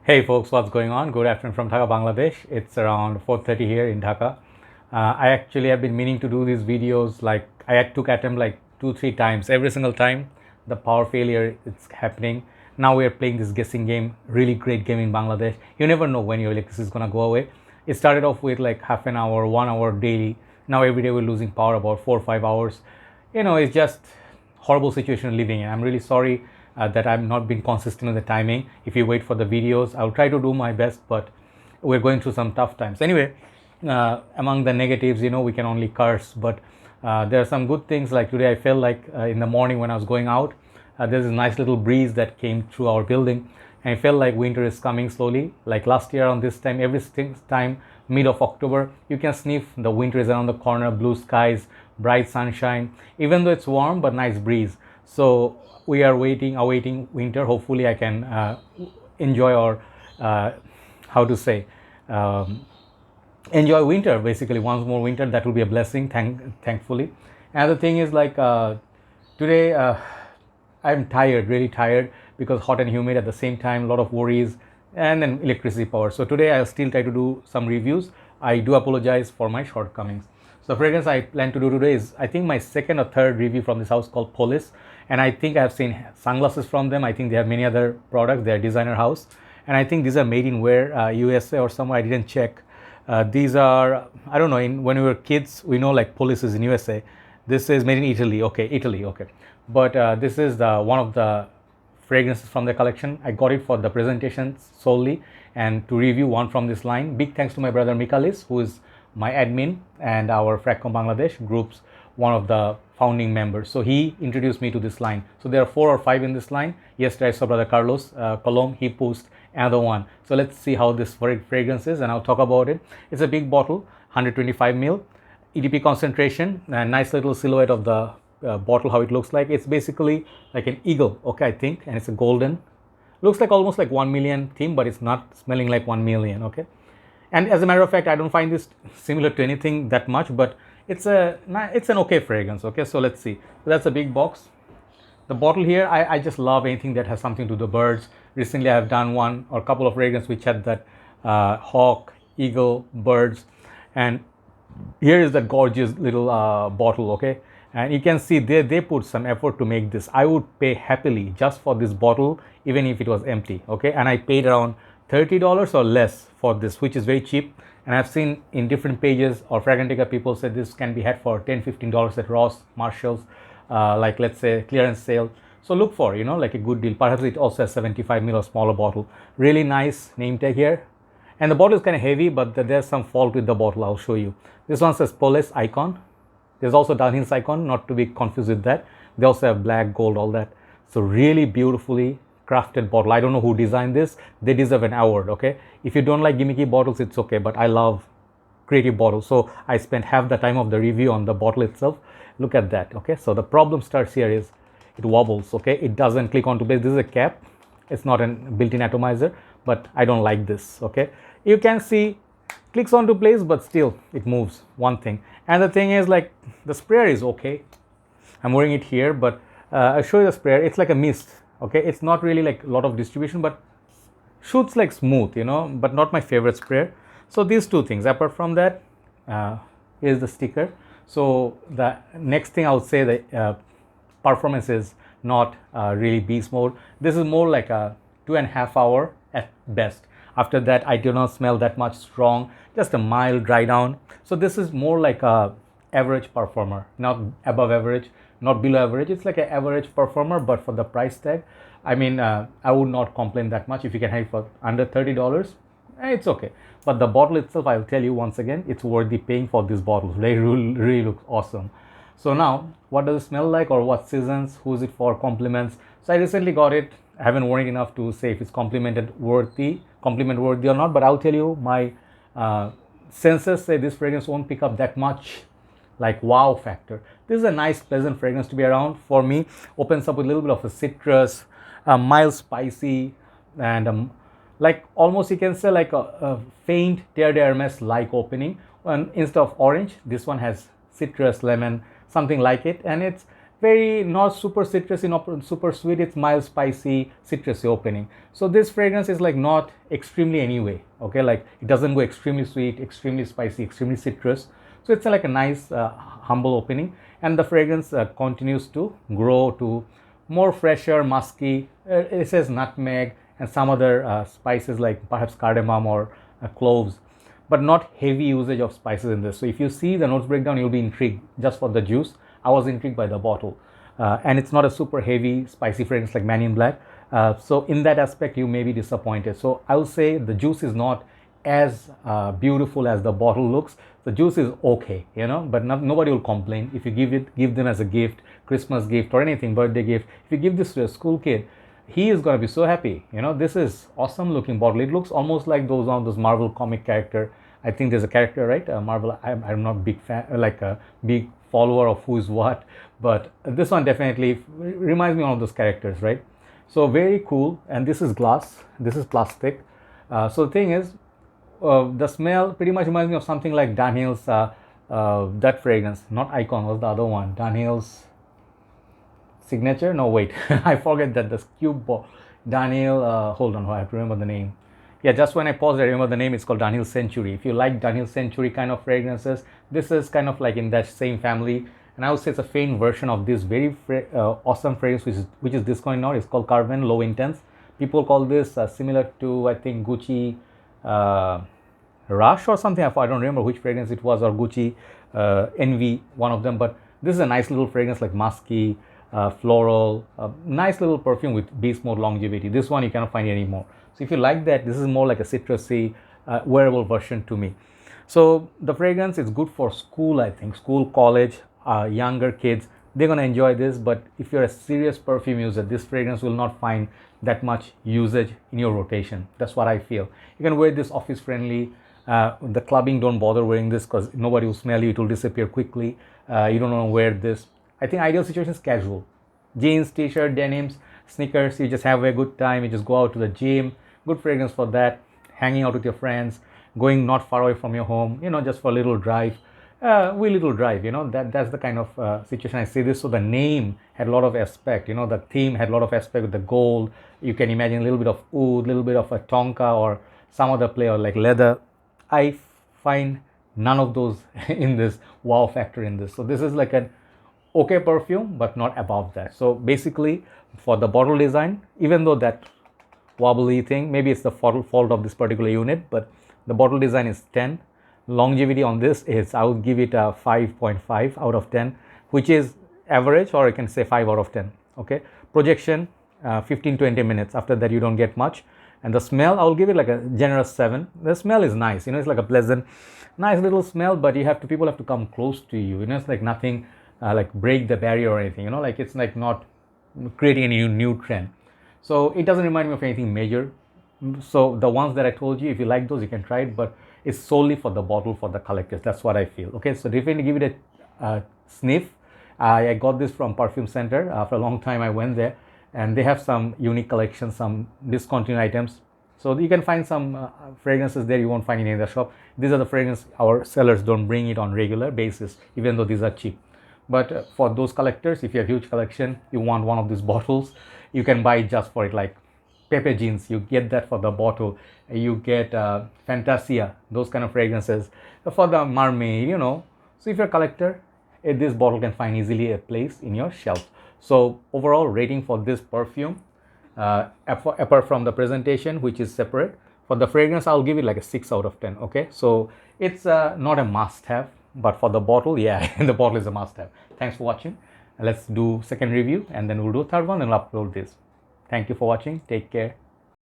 Hey folks, what's going on? Good afternoon from Dhaka, Bangladesh. It's around 4:30 here in Dhaka. I actually have been meaning to do these videos. Like I took attempt like 2-3 times. Every single time, the power failure is happening. Now we are playing this guessing game. Really great game in Bangladesh. You never know when your electricity is gonna go away. It started off with like half an hour, 1 hour daily. Now every day we're losing power about 4 or 5 hours. It's just horrible situation living in. I'm really sorry that I'm not being consistent in the timing. If you wait for the videos, I'll try to do my best, but we're going through some tough times. Anyway, among the negatives, we can only curse, but there are some good things. Like today, I felt like in the morning when I was going out, there's a nice little breeze that came through our building, and I felt like winter is coming slowly. Like last year on this time, every time, mid of October, you can sniff the winter is around the corner, blue skies, bright sunshine, even though it's warm, but nice breeze. So we are awaiting winter. Hopefully I can enjoy, or how to say, um, enjoy winter. Basically, once more winter, that will be a blessing, thankfully. And the thing is, like, today I'm tired, really tired, because hot and humid at the same time, a lot of worries, and then electricity power. So today I'll still try to do some reviews. I do apologize for my shortcomings. So fragrance I plan to do today is, I think, my second or third review from this house called Polis, and I think I have seen sunglasses from them. I think they have many other products. They are designer house, and I think these are made in where, USA or somewhere. I didn't check. These are, I don't know. When we were kids, we know like Polis is in USA. This is made in Italy. Okay, Italy. Okay, but this is the one of the fragrances from the collection. I got it for the presentation solely and to review one from this line. Big thanks to my brother Mikalis, who is my admin and our Fragcomm Bangladesh group's one of the founding members. So he introduced me to this line. So there are 4 or 5 in this line. Yesterday I saw brother Carlos Colom, he posted another one. So let's see how this fragrance is, and I'll talk about it. It's a big bottle, 125 ml, EDP concentration, and nice little silhouette of the bottle, how it looks like. It's basically like an eagle, okay, I think, and it's a golden. Looks like almost like 1 million theme, but it's not smelling like 1 million, okay. And as a matter of fact, I don't find this similar to anything that much, but it's an okay fragrance, okay. So let's see. That's a big box. The bottle here, I just love anything that has something to the birds. Recently I have done one or a couple of fragrances which had that hawk, eagle, birds, and here is that gorgeous little bottle, okay. And you can see they put some effort to make this. I would pay happily just for this bottle, even if it was empty, okay. And I paid around $30 or less for this, which is very cheap. And I've seen in different pages or Fragrantica, people said this can be had for $10-15 at Ross, Marshalls, like let's say clearance sale. So look for, like a good deal. Perhaps it also has 75 ml or smaller bottle. Really nice name tag here. And the bottle is kind of heavy, but there's some fault with the bottle. I'll show you. This one says Polis icon. There's also Dunhill's icon, not to be confused with that. They also have black, gold, all that. So really beautifully crafted bottle. I don't know who designed this. They deserve an award, okay. If you don't like gimmicky bottles, it's okay, but I love creative bottles. So I spent half the time of the review on the bottle itself. Look at that, okay. So the problem starts here is it wobbles, okay. It doesn't click onto place. This is a cap. It's not a built-in atomizer, but I don't like this, okay. You can see clicks onto place, but still it moves, one thing. And the thing is, like, the sprayer is okay. I'm wearing it here, but I'll show you the sprayer. It's like a mist, okay. It's not really like a lot of distribution, but shoots like smooth, but not my favorite sprayer. So these two things. Apart from that, here's the sticker. So the next thing I would say, the performance is not really beast mode. This is more like a 2.5 hour at best. After that, I do not smell that much strong, just a mild dry down. So this is more like a average performer, not above average, not below average. It's like an average performer, but for the price tag, I mean, I would not complain that much. If you can have it for under $30, it's okay. But the bottle itself, I'll tell you once again, it's worthy paying for this bottle. They really look awesome. So now, what does it smell like, or what seasons? Who is it for? Compliments. So I recently got it. I haven't worn it enough to say if it's compliment worthy or not. But I'll tell you, my senses say this fragrance won't pick up that much like wow factor. This is a nice, pleasant fragrance to be around. For me, opens up with a little bit of a citrus, mild spicy, and like almost you can say like a faint Terre d'Hermes like opening. And instead of orange, this one has citrus, lemon, something like it, and it's very not super citrusy, not super sweet. It's mild, spicy, citrusy opening. So this fragrance is like not extremely anyway. Okay, like it doesn't go extremely sweet, extremely spicy, extremely citrus. So it's like a nice humble opening, and the fragrance continues to grow to more fresher, musky. It says nutmeg and some other spices like perhaps cardamom or cloves, but not heavy usage of spices in this. So if you see the notes breakdown, you'll be intrigued just for the juice. I was intrigued by the bottle, and it's not a super heavy spicy fragrance like Man in Black. So in that aspect, you may be disappointed. So I will say the juice is not as beautiful as the bottle looks. The juice is okay, you know, but nobody will complain if you give them as a gift, Christmas gift or anything, birthday gift. If you give this to a school kid, he is going to be so happy. You know, this is awesome looking bottle. It looks almost like those Marvel comic character. I think there's a character, right? Marvel. I'm not big fan, like a big follower of who is what, but this one definitely reminds me of those characters, right? So very cool. And this is glass. This is plastic. So the thing is, the smell pretty much reminds me of something like Daniel's that fragrance, not Icon. What's the other one? Daniel's Signature? No, wait, I forget that the cube Daniel. Hold on, I have to remember the name. Yeah, just when I paused, I remember the name. It's called Daniel Century. If you like Daniel Century kind of fragrances, this is kind of like in that same family. And I would say it's a faint version of this very awesome fragrance, which is this going now. It's called Carven Low Intense. People call this similar to, I think, Gucci Rush or something. I don't remember which fragrance it was, or Gucci Envy, one of them. But this is a nice little fragrance, like musky, floral, nice little perfume with beast mode longevity. This one you cannot find anymore. So if you like that, this is more like a citrusy, wearable version to me. So the fragrance is good for school, I think, school, college, younger kids. They're going to enjoy this. But if you're a serious perfume user, this fragrance will not find that much usage in your rotation. That's what I feel. You can wear this office friendly. The clubbing, don't bother wearing this because nobody will smell you. It will disappear quickly. You don't want to wear this. I think ideal situation is casual. Jeans, t-shirt, denims, sneakers. You just have a good time. You just go out to the gym. Good fragrance for that. Hanging out with your friends. Going not far away from your home. You know, just for a little drive. Little drive. You know, that's the kind of situation I see this. So the name had a lot of aspect. You know, the theme had a lot of aspect with the gold. You can imagine a little bit of oud, a little bit of a tonka or some other play, or like leather. I find none of those in this wow factor in this. So this is like an okay perfume, but not above that. So basically, for the bottle design, even though that wobbly thing, maybe it's the fault of this particular unit, but the bottle design is 10. Longevity on this is, I would give it a 5.5 out of 10, which is average, or I can say 5 out of 10. Okay, projection 15-20 minutes. After that, you don't get much. And the smell, I'll give it like a generous 7. The smell is nice. You know, it's like a pleasant, nice little smell, but people have to come close to you. You know, it's like nothing like break the barrier or anything. You know, like it's like not creating any new trend. So it doesn't remind me of anything major. So the ones that I told you, if you like those, you can try it, but it's solely for the bottle, for the collectors. That's what I feel. Okay, so definitely give it a sniff. I got this from Perfume Center. After a long time, I went there, and they have some unique collections, some discontinued items. So you can find some fragrances there you won't find in any other shop. These are the fragrances our sellers don't bring it on regular basis, even though these are cheap. But for those collectors, if you have huge collection, you want one of these bottles, you can buy it just for it, like Pepe Jeans, you get that for the bottle. You get Fantasia, those kind of fragrances for the mermaid, you know. So if you're a collector, this bottle can find easily a place in your shelf. So overall rating for this perfume, apart from the presentation, which is separate, for the fragrance, I'll give it like a 6 out of 10. Okay, so it's not a must-have, but for the bottle, yeah, the bottle is a must-have. Thanks for watching. Let's do second review, and then we'll do third one, and we'll upload this. Thank you for watching. Take care.